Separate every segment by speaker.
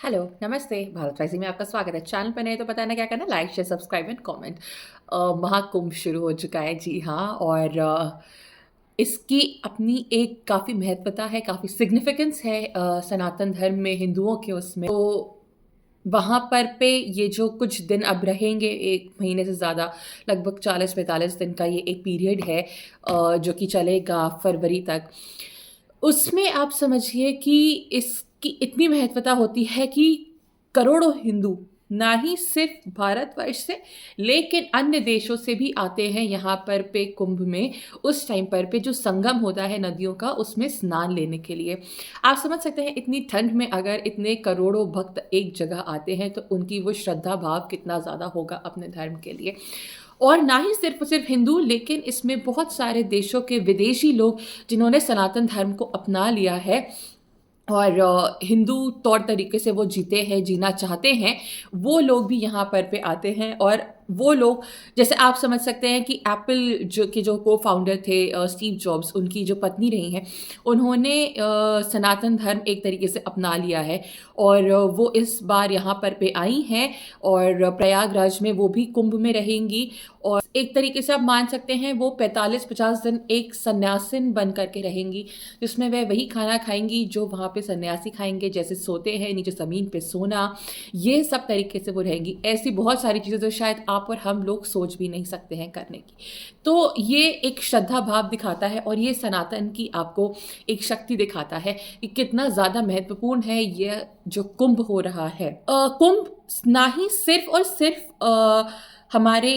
Speaker 1: Hello, नमस्ते, भारत वाइसी में आपका स्वागत है। चैनल पे नए तो पता है ना क्या करना है, like, share, subscribe and comment. Mahakumbh शुरू हो चुका है, जी हाँ, और इसकी अपनी एक काफ़ी महत्वता है, काफ़ी सिग्निफिकेंस है सनातन धर्म में, हिंदुओं के उसमें। तो वहाँ पर पे ये जो कुछ दिन अब रहेंगे, 1 महीने से ज़्यादा, लगभग 40-45 दिन का ये एक पीरियड है जो कि चलेगा फरवरी तक। उसमें आप समझिए कि इसकी इतनी महत्वता होती है कि करोड़ों हिंदू ना ही सिर्फ भारतवर्ष से लेकिन अन्य देशों से भी आते हैं यहाँ पर पे कुंभ में। उस टाइम पर पे जो संगम होता है नदियों का, उसमें स्नान लेने के लिए। आप समझ सकते हैं इतनी ठंड में अगर इतने करोड़ों भक्त एक जगह आते हैं तो उनकी वो श्रद्धा भाव कितना ज़्यादा होगा अपने धर्म के लिए। और ना ही सिर्फ हिंदू, लेकिन इसमें बहुत सारे देशों के विदेशी लोग जिन्होंने सनातन धर्म को अपना लिया है और हिंदू तौर तरीके से वो जीते हैं, जीना चाहते हैं, वो लोग भी यहाँ पर पे आते हैं। और वो लोग, जैसे आप समझ सकते हैं कि एप्पल जो को-फाउंडर थे स्टीव जॉब्स, उनकी जो पत्नी रही हैं, उन्होंने सनातन धर्म एक तरीके से अपना लिया है और वो इस बार यहाँ पर पे आई हैं और प्रयागराज में वो भी कुंभ में रहेंगी। और एक तरीके से आप मान सकते हैं वो 45-50 दिन एक सन्यासिन बन कर के रहेंगी, जिसमें वह वही खाना खाएँगी जो वहाँ पे सन्यासी खाएँगे, जैसे सोते हैं नीचे ज़मीन पे सोना, ये सब तरीके से वो रहेंगी। ऐसी बहुत सारी चीज़ें जो शायद आप और हम लोग सोच भी नहीं सकते हैं करने की। तो ये एक श्रद्धा भाव दिखाता है और ये सनातन की आपको एक शक्ति दिखाता है कि कितना ज़्यादा महत्वपूर्ण है ये जो कुंभ हो रहा है। कुंभ ना ही सिर्फ़ और सिर्फ़ हमारे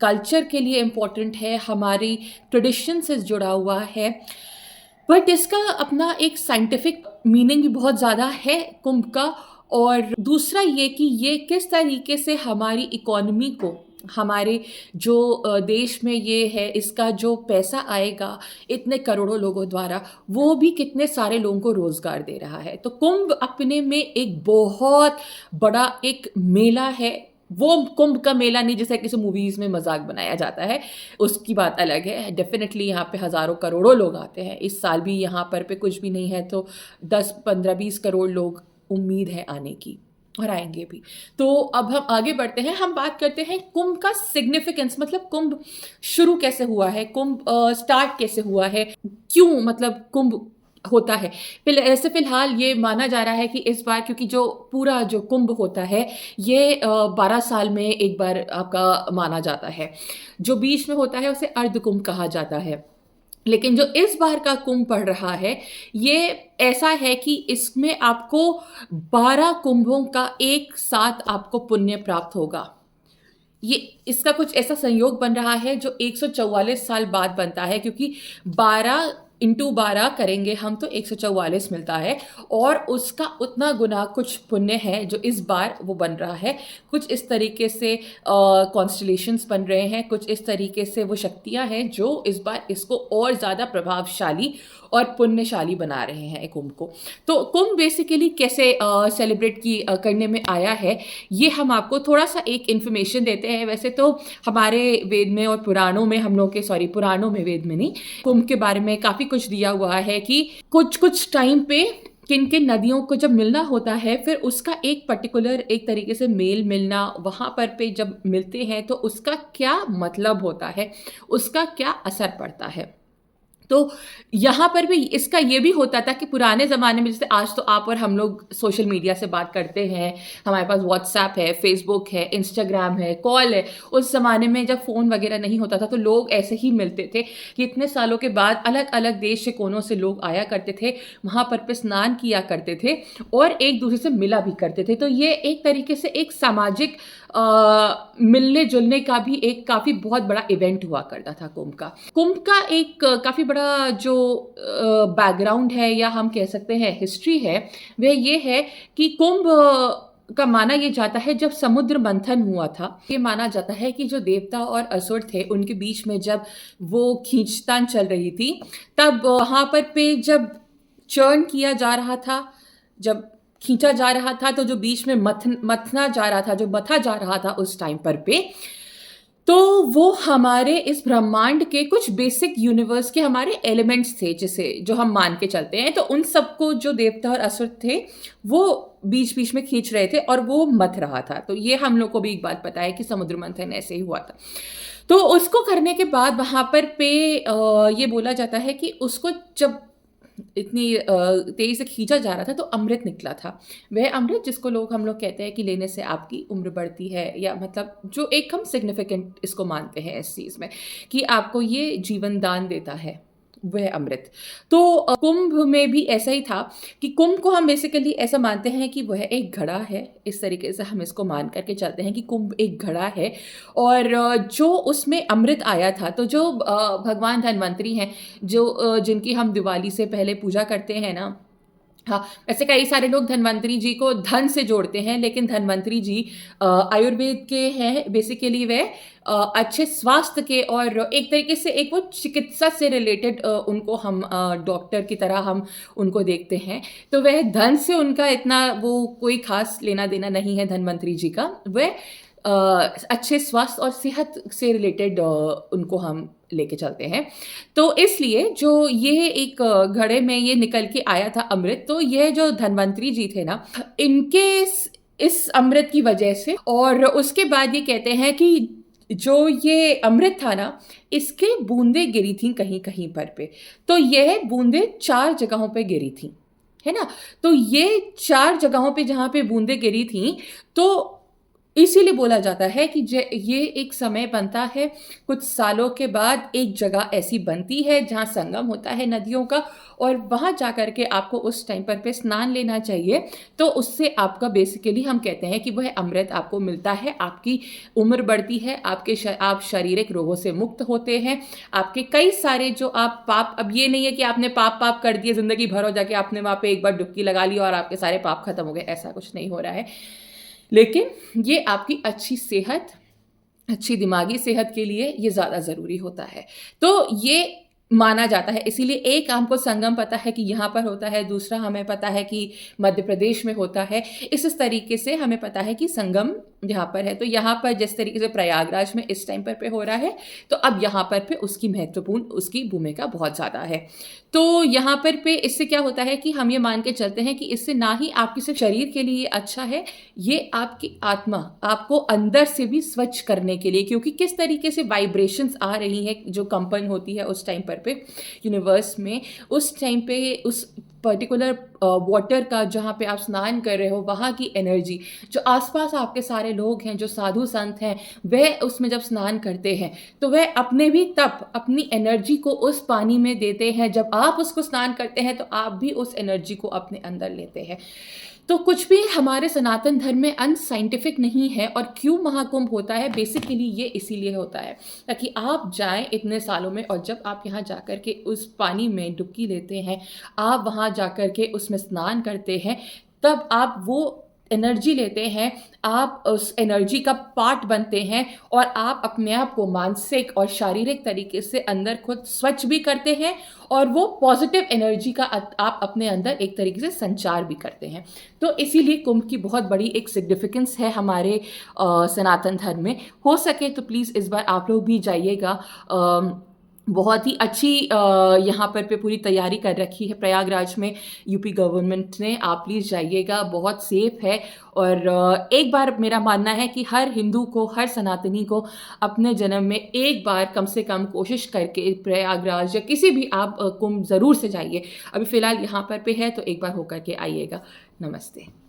Speaker 1: कल्चर के लिए इम्पोर्टेंट है, हमारी ट्रेडिशन से जुड़ा हुआ है, बट इसका अपना एक साइंटिफिक मीनिंग भी बहुत ज़्यादा है कुंभ का। और दूसरा ये कि ये किस तरीके से हमारी इकोनॉमी को, हमारे जो देश में ये है, इसका जो पैसा आएगा इतने करोड़ों लोगों द्वारा, वो भी कितने सारे लोगों को रोज़गार दे रहा है। तो कुंभ अपने में एक बहुत बड़ा एक मेला है। वो कुंभ का मेला नहीं जैसे किसी मूवीज़ में मज़ाक बनाया जाता है, उसकी बात अलग है। डेफ़िनेटली यहाँ पे हज़ारों करोड़ों लोग आते हैं। इस साल भी यहाँ पर पे कुछ भी नहीं है तो 10, 15, 20 करोड़ लोग उम्मीद है आने की, और आएँगे भी। तो अब हम आगे बढ़ते हैं, हम बात करते हैं कुंभ का सिग्निफिकेंस, मतलब कुंभ शुरू कैसे हुआ है, कुंभ स्टार्ट कैसे हुआ है, क्यों मतलब कुंभ होता है। ऐसे फ़िलहाल ये माना जा रहा है कि इस बार, क्योंकि जो पूरा जो कुंभ होता है ये 12 साल में एक बार आपका माना जाता है। जो बीच में होता है उसे अर्ध कुंभ कहा जाता है। लेकिन जो इस बार का कुंभ पड़ रहा है, ये ऐसा है कि इसमें आपको 12 कुंभों का एक साथ आपको पुण्य प्राप्त होगा। ये इसका कुछ ऐसा संयोग बन रहा है जो 144 साल बाद बनता है, क्योंकि 12 इंटू 12 करेंगे हम तो 144 मिलता है और उसका उतना गुना कुछ पुण्य है जो इस बार वो बन रहा है। कुछ इस तरीके से कॉन्स्टलेशंस बन रहे हैं, कुछ इस तरीके से वो शक्तियाँ हैं जो इस बार इसको और ज़्यादा प्रभावशाली और पुण्यशाली बना रहे हैं कुंभ को। तो कुंभ बेसिकली कैसे सेलिब्रेट करने में आया है, ये हम आपको थोड़ा-सा एक इन्फॉर्मेशन देते हैं। वैसे तो हमारे वेद में और पुराणों में, हम लोग के सॉरी पुराणों में, वेद में नहीं, कुंभ के बारे में काफ़ी कुछ दिया हुआ है कि कुछ-कुछ टाइम पे किन-किन नदियों को जब मिलना होता है, फिर उसका एक पर्टिकुलर एक तरीके से मेल मिलना, वहाँ पर पे जब मिलते हैं तो उसका क्या मतलब होता है, उसका क्या असर पड़ता है। तो यहाँ पर भी इसका ये भी होता था कि पुराने ज़माने में, जैसे आज तो आप और हम लोग सोशल मीडिया से बात करते हैं, हमारे पास व्हाट्सएप है, फ़ेसबुक है, इंस्टाग्राम है, कॉल है। उस ज़माने में जब फ़ोन वगैरह नहीं होता था तो लोग ऐसे ही मिलते थे कि इतने सालों के बाद अलग-अलग देश के कोनों से लोग आया करते थे, वहाँ पर पे स्नान किया करते थे और एक-दूसरे से मिला भी करते थे। तो ये एक तरीके से एक सामाजिक मिलने-जुलने का भी एक काफ़ी बहुत बड़ा इवेंट हुआ करता था कुंभ का। कुंभ का एक काफ़ी बड़ा जो बैकग्राउंड है, या हम कह सकते हैं हिस्ट्री है, वह ये है कि कुंभ का माना ये जाता है जब समुद्र मंथन हुआ था। ये माना जाता है कि जो देवता और असुर थे उनके बीच में जब वो खींचतान चल रही थी, तब वहाँ पर पे जब चर्न किया जा रहा था, जब खींचा जा रहा था, तो जो बीच में मथना जा रहा था, जो मथा जा रहा था उस टाइम पर पे, तो वो हमारे इस ब्रह्मांड के कुछ बेसिक यूनिवर्स के हमारे एलिमेंट्स थे, जिसे जो हम मान के चलते हैं। तो उन सबको जो देवता और असुर थे, वो बीच-बीच में खींच रहे थे और वो मथ रहा था। तो ये हम लोग को भी एक बात पता है कि समुद्र मंथन ऐसे ही हुआ था। तो उसको करने के बाद वहाँ पर ये बोला जाता है कि उसको जब इतनी तेज़ी से खींचा जा रहा था तो अमृत निकला था। वह अमृत जिसको हम लोग कहते हैं कि लेने से आपकी उम्र बढ़ती है, या मतलब जो एक हम सिग्निफिकेंट इसको मानते हैं इस चीज़ में कि आपको ये जीवन दान देता है, वह अमृत। तो कुंभ में भी ऐसा ही था कि कुंभ को हम बेसिकली ऐसा मानते हैं कि वह एक घड़ा है। इस तरीके से हम इसको मान कर के चलते हैं कि कुंभ एक घड़ा है, और जो उसमें अमृत आया था, तो जो भगवान धन्वंतरी हैं, जो जिनकी हम दिवाली से पहले पूजा करते हैं ना। हाँ, वैसे कई सारे लोग धन्वंतरी जी को धन से जोड़ते हैं, लेकिन धन्वंतरी जी आयुर्वेद के हैं। बेसिकली वे अच्छे स्वास्थ्य के, और एक तरीके से एक वो चिकित्सा से रिलेटेड उनको हम डॉक्टर की तरह हम उनको देखते हैं। तो वह धन से उनका इतना वो कोई खास लेना देना नहीं है धन्वंतरी जी का। वह अच्छे स्वास्थ्य और सेहत से रिलेटेड उनको हम लेके चलते हैं। तो इसलिए जो ये एक घड़े में ये निकल के आया था अमृत, तो यह जो धन्वंतरी जी थे ना, इनके इस अमृत की वजह से, और उसके बाद ये कहते हैं कि जो ये अमृत था ना, इसके बूंदें गिरी थी कहीं-कहीं पर पे। तो यह बूंदें 4 जगहों पे गिरी थी, है ना? तो ये 4 जगहों पे जहाँ पे बूंदें गिरी थीं, तो इसीलिए बोला जाता है कि ये एक समय बनता है, कुछ सालों के बाद एक जगह ऐसी बनती है जहाँ संगम होता है नदियों का, और वहाँ जा कर के आपको उस टाइम पर पे स्नान लेना चाहिए। तो उससे आपका बेसिकली हम कहते हैं कि वह अमृत आपको मिलता है, आपकी उम्र बढ़ती है, आप शारीरिक रोगों से मुक्त होते हैं, आपके कई सारे जो आप पाप, अब ये नहीं है कि आपने पाप कर दिए ज़िंदगी भर और जाके आपने वहाँ पे एक बार डुबकी लगा ली और आपके सारे पाप खत्म हो गए, ऐसा कुछ नहीं हो रहा है। लेकिन ये आपकी अच्छी सेहत, अच्छी दिमागी सेहत के लिए ये ज़्यादा ज़रूरी होता है। तो ये माना जाता है, इसीलिए एक हमको संगम पता है कि यहाँ पर होता है, दूसरा हमें पता है कि मध्य प्रदेश में होता है। इस तरीके से हमें पता है कि संगम यहाँ पर है। तो यहाँ पर जिस तरीके से प्रयागराज में इस टाइम पर पे हो रहा है, तो अब यहाँ पर पे उसकी महत्वपूर्ण उसकी भूमिका बहुत ज़्यादा है। तो यहाँ पर पे इससे क्या होता है कि हम ये मान के चलते हैं कि इससे ना ही आपके सिर्फ शरीर के लिए अच्छा है, ये आपकी आत्मा, आपको अंदर से भी स्वच्छ करने के लिए, क्योंकि किस तरीके से वाइब्रेशंस आ रही हैं, जो कंपन होती है उस टाइम पर पे यूनिवर्स में, उस टाइम पे उस पर्टिकुलर वाटर का जहाँ पे आप स्नान कर रहे हो, वहाँ की एनर्जी, जो आसपास आपके सारे लोग हैं, जो साधु संत हैं, वह उसमें जब स्नान करते हैं, तो वह अपने भी तब अपनी एनर्जी को उस पानी में देते हैं। जब आप उसको स्नान करते हैं, तो आप भी उस एनर्जी को अपने अंदर लेते हैं। तो कुछ भी हमारे सनातन धर्म में अनसाइंटिफिक नहीं है। और क्यों महाकुंभ होता है, बेसिकली ये इसीलिए होता है ताकि आप जाएं इतने सालों में, और जब आप यहाँ जाकर के उस पानी में डुबकी लेते हैं, आप वहाँ जाकर के उसमें स्नान करते हैं, तब आप वो एनर्जी लेते हैं, आप उस एनर्जी का पार्ट बनते हैं, और आप अपने आप को मानसिक और शारीरिक तरीके से अंदर खुद स्वच्छ भी करते हैं, और वो पॉजिटिव एनर्जी का आप अपने अंदर एक तरीके से संचार भी करते हैं। तो इसीलिए कुंभ की बहुत बड़ी एक सिग्निफिकेंस है हमारे सनातन धर्म में। हो सके तो प्लीज़ इस बार आप लोग भी जाइएगा। बहुत ही अच्छी यहाँ पर पे पूरी तैयारी कर रखी है प्रयागराज में यूपी गवर्नमेंट ने। आप प्लीज़ जाइएगा, बहुत सेफ़ है। और एक बार मेरा मानना है कि हर हिंदू को, हर सनातनी को अपने जन्म में एक बार कम से कम कोशिश करके प्रयागराज या किसी भी आप कुंभ ज़रूर से जाइए। अभी फ़िलहाल यहाँ पर पे है, तो एक बार होकर के आइएगा। नमस्ते।